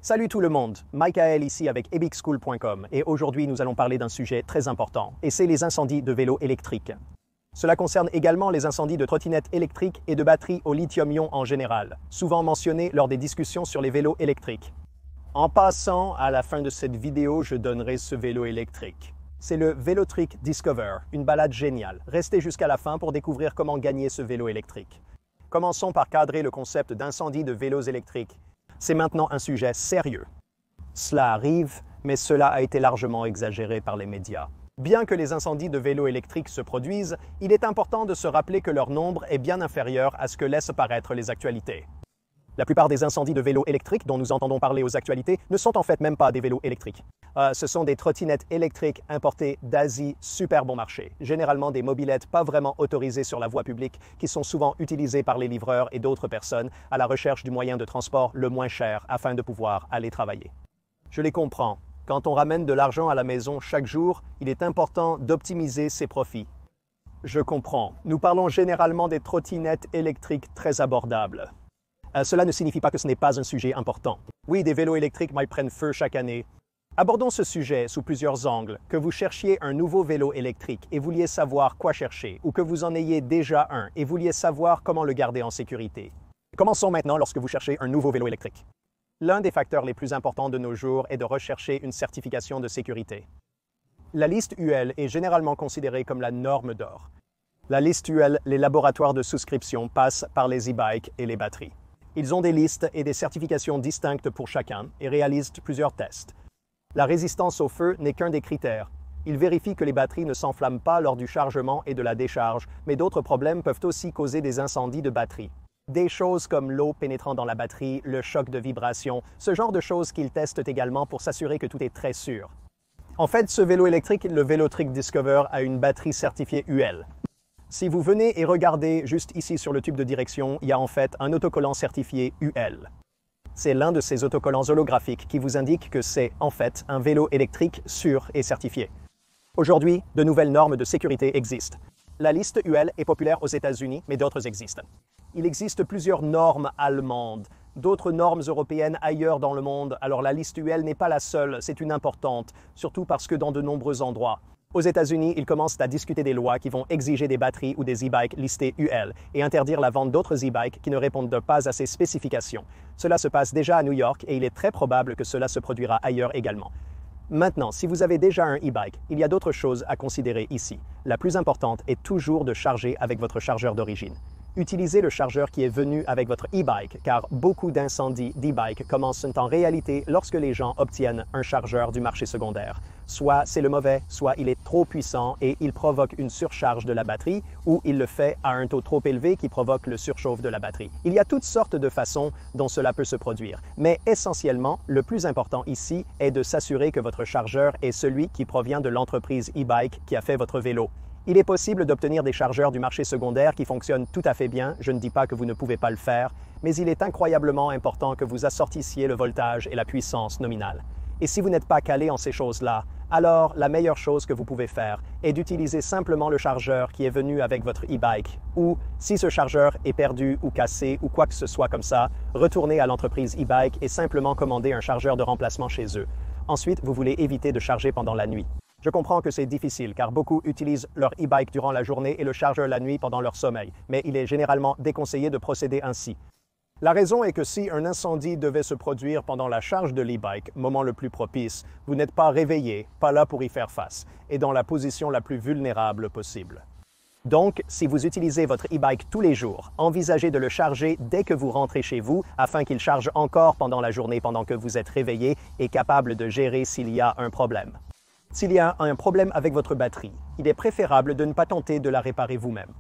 Salut tout le monde, Michael ici avec ebixschool.com et aujourd'hui nous allons parler d'un sujet très important et c'est les incendies de vélos électriques. Cela concerne également les incendies de trottinettes électriques et de batteries au lithium-ion en général, souvent mentionnés lors des discussions sur les vélos électriques. En passant, à la fin de cette vidéo, je donnerai ce vélo électrique. C'est le Velotric Discover, une balade géniale. Restez jusqu'à la fin pour découvrir comment gagner ce vélo électrique. Commençons par cadrer le concept d'incendie de vélos électriques. C'est maintenant un sujet sérieux. Cela arrive, mais cela a été largement exagéré par les médias. Bien que les incendies de vélos électriques se produisent, il est important de se rappeler que leur nombre est bien inférieur à ce que laissent paraître les actualités. La plupart des incendies de vélos électriques dont nous entendons parler aux actualités ne sont en fait même pas des vélos électriques. Ce sont des trottinettes électriques importées d'Asie super bon marché, généralement des mobylettes pas vraiment autorisées sur la voie publique qui sont souvent utilisées par les livreurs et d'autres personnes à la recherche du moyen de transport le moins cher afin de pouvoir aller travailler. Je les comprends. Quand on ramène de l'argent à la maison chaque jour, il est important d'optimiser ses profits. Je comprends. Nous parlons généralement des trottinettes électriques très abordables. Cela ne signifie pas que ce n'est pas un sujet important. Oui, des vélos électriques prennent feu chaque année. Abordons ce sujet sous plusieurs angles. Que vous cherchiez un nouveau vélo électrique et vouliez savoir quoi chercher, ou que vous en ayez déjà un et vouliez savoir comment le garder en sécurité. Commençons maintenant lorsque vous cherchez un nouveau vélo électrique. L'un des facteurs les plus importants de nos jours est de rechercher une certification de sécurité. La liste UL est généralement considérée comme la norme d'or. La liste UL, les laboratoires de souscription passent par les e-bikes et les batteries. Ils ont des listes et des certifications distinctes pour chacun et réalisent plusieurs tests. La résistance au feu n'est qu'un des critères. Ils vérifient que les batteries ne s'enflamment pas lors du chargement et de la décharge, mais d'autres problèmes peuvent aussi causer des incendies de batterie. Des choses comme l'eau pénétrant dans la batterie, le choc de vibration, ce genre de choses qu'ils testent également pour s'assurer que tout est très sûr. En fait, ce vélo électrique, le Velotric Discover, a une batterie certifiée UL. Si vous venez et regardez juste ici sur le tube de direction, il y a en fait un autocollant certifié UL. C'est l'un de ces autocollants holographiques qui vous indique que c'est en fait un vélo électrique sûr et certifié. Aujourd'hui, de nouvelles normes de sécurité existent. La liste UL est populaire aux États-Unis, mais d'autres existent. Il existe plusieurs normes allemandes, d'autres normes européennes ailleurs dans le monde, alors la liste UL n'est pas la seule, c'est une importante, surtout parce que dans de nombreux endroits. Aux États-Unis, ils commencent à discuter des lois qui vont exiger des batteries ou des e-bikes listés UL et interdire la vente d'autres e-bikes qui ne répondent pas à ces spécifications. Cela se passe déjà à New York et il est très probable que cela se produira ailleurs également. Maintenant, si vous avez déjà un e-bike, il y a d'autres choses à considérer ici. La plus importante est toujours de charger avec votre chargeur d'origine. Utilisez le chargeur qui est venu avec votre e-bike, car beaucoup d'incendies d'e-bike commencent en réalité lorsque les gens obtiennent un chargeur du marché secondaire. Soit c'est le mauvais, soit il est trop puissant et il provoque une surcharge de la batterie, ou il le fait à un taux trop élevé qui provoque le surchauffe de la batterie. Il y a toutes sortes de façons dont cela peut se produire, mais essentiellement, le plus important ici est de s'assurer que votre chargeur est celui qui provient de l'entreprise e-bike qui a fait votre vélo. Il est possible d'obtenir des chargeurs du marché secondaire qui fonctionnent tout à fait bien, je ne dis pas que vous ne pouvez pas le faire, mais il est incroyablement important que vous assortissiez le voltage et la puissance nominale. Et si vous n'êtes pas calé en ces choses-là, alors la meilleure chose que vous pouvez faire est d'utiliser simplement le chargeur qui est venu avec votre e-bike, ou si ce chargeur est perdu ou cassé ou quoi que ce soit comme ça, retournez à l'entreprise e-bike et simplement commandez un chargeur de remplacement chez eux. Ensuite, vous voulez éviter de charger pendant la nuit. Je comprends que c'est difficile car beaucoup utilisent leur e-bike durant la journée et le chargeur la nuit pendant leur sommeil, mais il est généralement déconseillé de procéder ainsi. La raison est que si un incendie devait se produire pendant la charge de l'e-bike, moment le plus propice, vous n'êtes pas réveillé, pas là pour y faire face, et dans la position la plus vulnérable possible. Donc, si vous utilisez votre e-bike tous les jours, envisagez de le charger dès que vous rentrez chez vous afin qu'il charge encore pendant la journée pendant que vous êtes réveillé et capable de gérer s'il y a un problème. S'il y a un problème avec votre batterie, il est préférable de ne pas tenter de la réparer vous-même.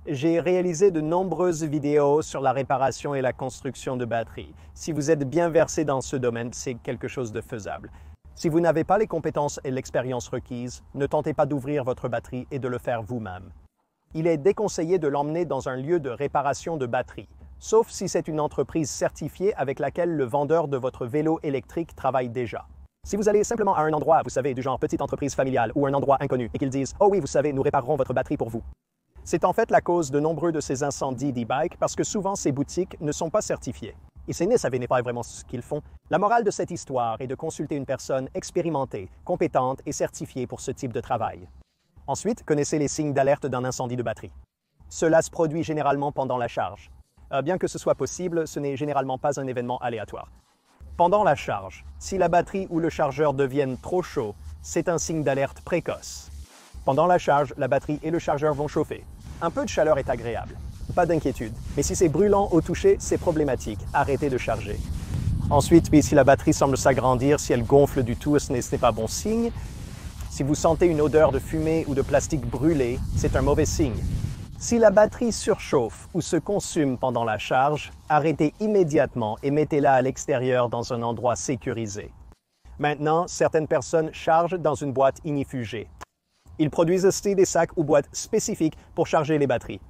J'ai réalisé de nombreuses vidéos sur la réparation et la construction de batteries. Si vous êtes bien versé dans ce domaine, c'est quelque chose de faisable. Si vous n'avez pas les compétences et l'expérience requises, ne tentez pas d'ouvrir votre batterie et de le faire vous-même. Il est déconseillé de l'emmener dans un lieu de réparation de batterie, sauf si c'est une entreprise certifiée avec laquelle le vendeur de votre vélo électrique travaille déjà. Si vous allez simplement à un endroit, vous savez, du genre petite entreprise familiale ou un endroit inconnu, et qu'ils disent « Oh oui, vous savez, nous réparerons votre batterie pour vous », c'est en fait la cause de nombreux de ces incendies d'e-bike parce que souvent ces boutiques ne sont pas certifiées. et ces ne savaient pas vraiment ce qu'ils font. La morale de cette histoire est de consulter une personne expérimentée, compétente et certifiée pour ce type de travail. Ensuite, connaissez les signes d'alerte d'un incendie de batterie. Cela se produit généralement pendant la charge. Bien que ce soit possible, ce n'est généralement pas un événement aléatoire. Pendant la charge, si la batterie ou le chargeur deviennent trop chauds, c'est un signe d'alerte précoce. Pendant la charge, la batterie et le chargeur vont chauffer. Un peu de chaleur est agréable. Pas d'inquiétude. Mais si c'est brûlant au toucher, c'est problématique. Arrêtez de charger. Ensuite, si la batterie semble s'agrandir, si elle gonfle du tout, ce n'est pas bon signe. Si vous sentez une odeur de fumée ou de plastique brûlé, c'est un mauvais signe. Si la batterie surchauffe ou se consume pendant la charge, arrêtez immédiatement et mettez-la à l'extérieur dans un endroit sécurisé. Maintenant, certaines personnes chargent dans une boîte ignifugée. Ils produisent aussi des sacs ou boîtes spécifiques pour charger les batteries.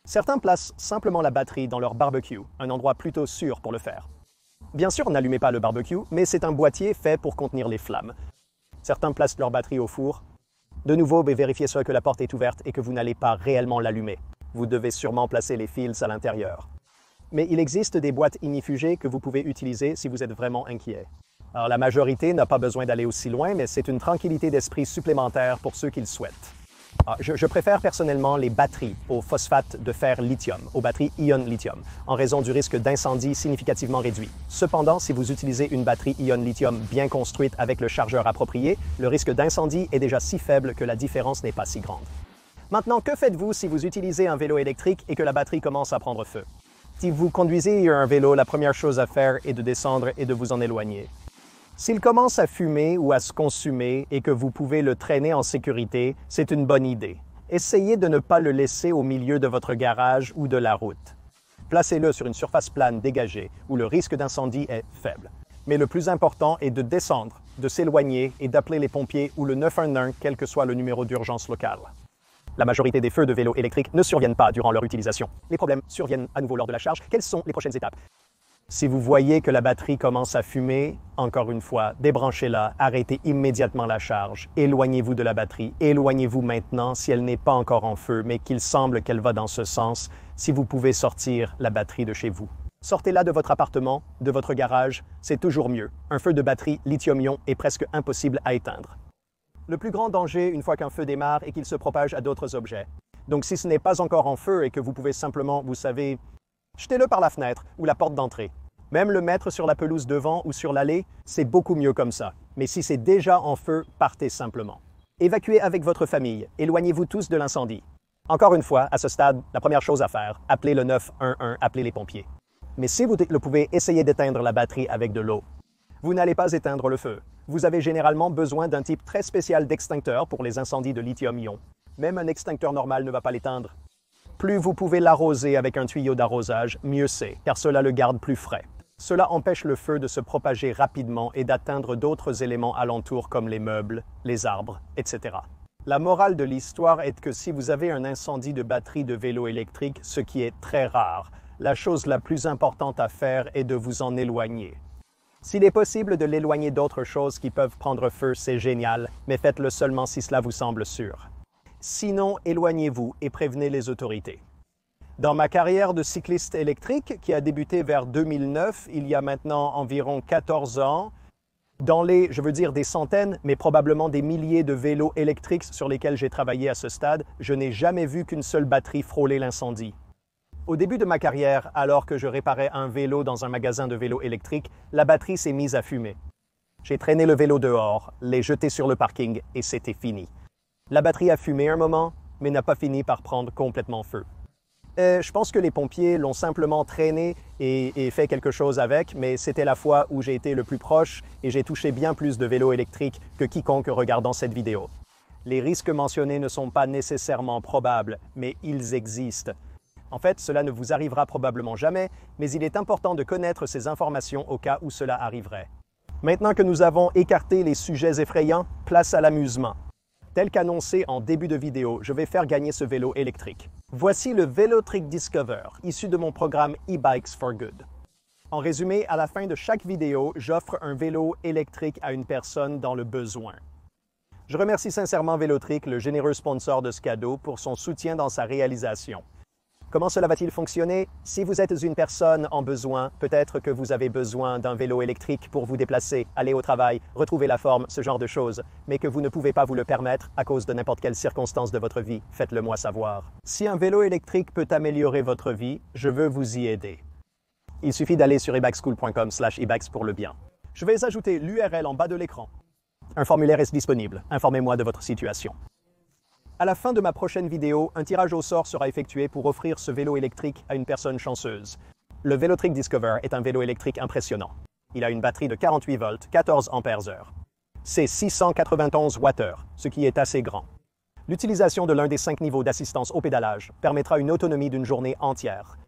Certains placent simplement la batterie dans leur barbecue, un endroit plutôt sûr pour le faire. Bien sûr, n'allumez pas le barbecue, mais c'est un boîtier fait pour contenir les flammes. Certains placent leur batterie au four. De nouveau, vérifiez soit que la porte est ouverte et que vous n'allez pas réellement l'allumer. Vous devez sûrement placer les fils à l'intérieur. Mais il existe des boîtes ignifugées que vous pouvez utiliser si vous êtes vraiment inquiet. Alors, la majorité n'a pas besoin d'aller aussi loin, mais c'est une tranquillité d'esprit supplémentaire pour ceux qui le souhaitent. Je préfère personnellement les batteries au phosphate de fer lithium, aux batteries ion lithium, en raison du risque d'incendie significativement réduit. Cependant, si vous utilisez une batterie ion lithium bien construite avec le chargeur approprié, le risque d'incendie est déjà si faible que la différence n'est pas si grande. Maintenant, que faites-vous si vous utilisez un vélo électrique et que la batterie commence à prendre feu? Si vous conduisez un vélo, la première chose à faire est de descendre et de vous en éloigner. S'il commence à fumer ou à se consumer et que vous pouvez le traîner en sécurité, c'est une bonne idée. Essayez de ne pas le laisser au milieu de votre garage ou de la route. Placez-le sur une surface plane dégagée où le risque d'incendie est faible. Mais le plus important est de descendre, de s'éloigner et d'appeler les pompiers ou le 911, quel que soit le numéro d'urgence local. La majorité des feux de vélos électriques ne surviennent pas durant leur utilisation. Les problèmes surviennent à nouveau lors de la charge. Quelles sont les prochaines étapes? Si vous voyez que la batterie commence à fumer, encore une fois, débranchez-la, arrêtez immédiatement la charge, éloignez-vous de la batterie, éloignez-vous maintenant si elle n'est pas encore en feu, mais qu'il semble qu'elle va dans ce sens, si vous pouvez sortir la batterie de chez vous. Sortez-la de votre appartement, de votre garage, c'est toujours mieux. Un feu de batterie lithium-ion est presque impossible à éteindre. Le plus grand danger, une fois qu'un feu démarre, est qu'il se propage à d'autres objets. Donc si ce n'est pas encore en feu et que vous pouvez simplement, vous savez, jetez-le par la fenêtre ou la porte d'entrée. Même le mettre sur la pelouse devant ou sur l'allée, c'est beaucoup mieux comme ça. Mais si c'est déjà en feu, partez simplement. Évacuez avec votre famille. Éloignez-vous tous de l'incendie. Encore une fois, à ce stade, la première chose à faire, appelez le 911, appelez les pompiers. Mais si vous le pouvez, essayez d'éteindre la batterie avec de l'eau. Vous n'allez pas éteindre le feu. Vous avez généralement besoin d'un type très spécial d'extincteur pour les incendies de lithium-ion. Même un extincteur normal ne va pas l'éteindre. Plus vous pouvez l'arroser avec un tuyau d'arrosage, mieux c'est, car cela le garde plus frais. Cela empêche le feu de se propager rapidement et d'atteindre d'autres éléments alentours comme les meubles, les arbres, etc. La morale de l'histoire est que si vous avez un incendie de batterie de vélo électrique, ce qui est très rare, la chose la plus importante à faire est de vous en éloigner. S'il est possible de l'éloigner d'autres choses qui peuvent prendre feu, c'est génial, mais faites-le seulement si cela vous semble sûr. Sinon, éloignez-vous et prévenez les autorités. Dans ma carrière de cycliste électrique, qui a débuté vers 2009, il y a maintenant environ 14 ans, dans les, des centaines, mais probablement des milliers de vélos électriques sur lesquels j'ai travaillé à ce stade, je n'ai jamais vu qu'une seule batterie frôler l'incendie. Au début de ma carrière, alors que je réparais un vélo dans un magasin de vélos électriques, la batterie s'est mise à fumer. J'ai traîné le vélo dehors, l'ai jeté sur le parking et c'était fini. La batterie a fumé un moment, mais n'a pas fini par prendre complètement feu. Je pense que les pompiers l'ont simplement traîné et fait quelque chose avec, mais c'était la fois où j'ai été le plus proche et j'ai touché bien plus de vélos électriques que quiconque regardant cette vidéo. Les risques mentionnés ne sont pas nécessairement probables, mais ils existent. En fait, cela ne vous arrivera probablement jamais, mais il est important de connaître ces informations au cas où cela arriverait. Maintenant que nous avons écarté les sujets effrayants, place à l'amusement. Tel qu'annoncé en début de vidéo, je vais faire gagner ce vélo électrique. Voici le Velotric Discover, issu de mon programme e-Bikes for Good. En résumé, à la fin de chaque vidéo, j'offre un vélo électrique à une personne dans le besoin. Je remercie sincèrement Velotric, le généreux sponsor de ce cadeau, pour son soutien dans sa réalisation. Comment cela va-t-il fonctionner? Si vous êtes une personne en besoin, peut-être que vous avez besoin d'un vélo électrique pour vous déplacer, aller au travail, retrouver la forme, ce genre de choses, mais que vous ne pouvez pas vous le permettre à cause de n'importe quelle circonstance de votre vie, faites-le moi savoir. Si un vélo électrique peut améliorer votre vie, je veux vous y aider. Il suffit d'aller sur ebikeschool.com/ebikes pour le bien. Je vais ajouter l'URL en bas de l'écran. Un formulaire est disponible. Informez-moi de votre situation. À la fin de ma prochaine vidéo, un tirage au sort sera effectué pour offrir ce vélo électrique à une personne chanceuse. Le Velotric Discover est un vélo électrique impressionnant. Il a une batterie de 48 volts, 14 ampères-heure. C'est 691 Wh, ce qui est assez grand. L'utilisation de l'un des 5 niveaux d'assistance au pédalage permettra une autonomie d'une journée entière.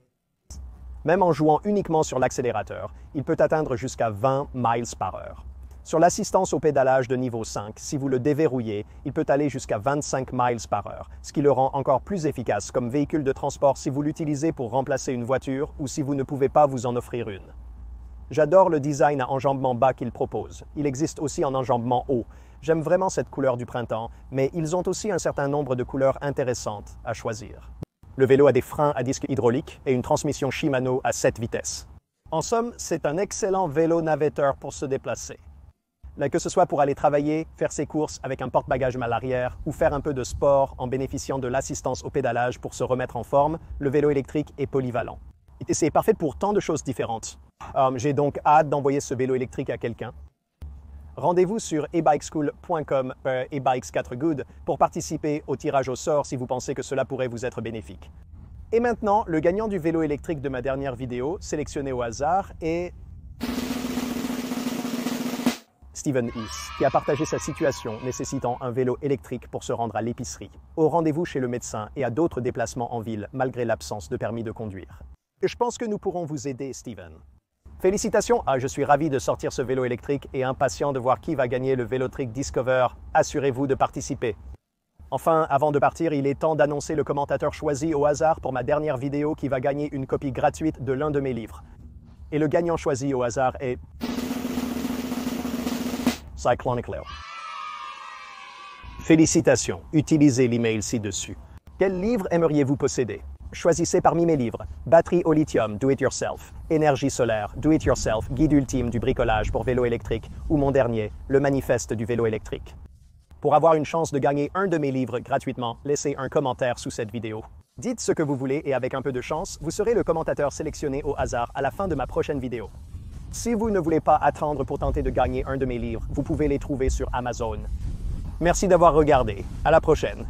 Même en jouant uniquement sur l'accélérateur, il peut atteindre jusqu'à 20 miles par heure. Sur l'assistance au pédalage de niveau 5, si vous le déverrouillez, il peut aller jusqu'à 25 miles par heure, ce qui le rend encore plus efficace comme véhicule de transport si vous l'utilisez pour remplacer une voiture ou si vous ne pouvez pas vous en offrir une. J'adore le design à enjambement bas qu'il propose. Il existe aussi en enjambement haut. J'aime vraiment cette couleur du printemps, mais ils ont aussi un certain nombre de couleurs intéressantes à choisir. Le vélo a des freins à disque hydraulique et une transmission Shimano à 7 vitesses. En somme, c'est un excellent vélo navetteur pour se déplacer. Que ce soit pour aller travailler, faire ses courses avec un porte-bagages à l'arrière ou faire un peu de sport en bénéficiant de l'assistance au pédalage pour se remettre en forme, le vélo électrique est polyvalent. Et c'est parfait pour tant de choses différentes. J'ai donc hâte d'envoyer ce vélo électrique à quelqu'un. Rendez-vous sur ebikeschool.com ebikes4good pour participer au tirage au sort si vous pensez que cela pourrait vous être bénéfique. Et maintenant, le gagnant du vélo électrique de ma dernière vidéo, sélectionné au hasard, est Steven East, qui a partagé sa situation nécessitant un vélo électrique pour se rendre à l'épicerie, au rendez-vous chez le médecin et à d'autres déplacements en ville malgré l'absence de permis de conduire. Et je pense que nous pourrons vous aider, Steven. Félicitations, je suis ravi de sortir ce vélo électrique et impatient de voir qui va gagner le Velotric Discover. Assurez-vous de participer. Enfin, avant de partir, il est temps d'annoncer le commentateur choisi au hasard pour ma dernière vidéo qui va gagner une copie gratuite de l'un de mes livres. Et le gagnant choisi au hasard est Cyclonic Leo. Félicitations, utilisez l'email ci-dessus. Quel livre aimeriez-vous posséder? Choisissez parmi mes livres Batterie au lithium, Do It Yourself, Énergie solaire, Do It Yourself, Guide ultime du bricolage pour vélo électrique ou mon dernier, Le manifeste du vélo électrique. Pour avoir une chance de gagner un de mes livres gratuitement, laissez un commentaire sous cette vidéo. Dites ce que vous voulez et avec un peu de chance, vous serez le commentateur sélectionné au hasard à la fin de ma prochaine vidéo. Si vous ne voulez pas attendre pour tenter de gagner un de mes livres, vous pouvez les trouver sur Amazon. Merci d'avoir regardé. À la prochaine.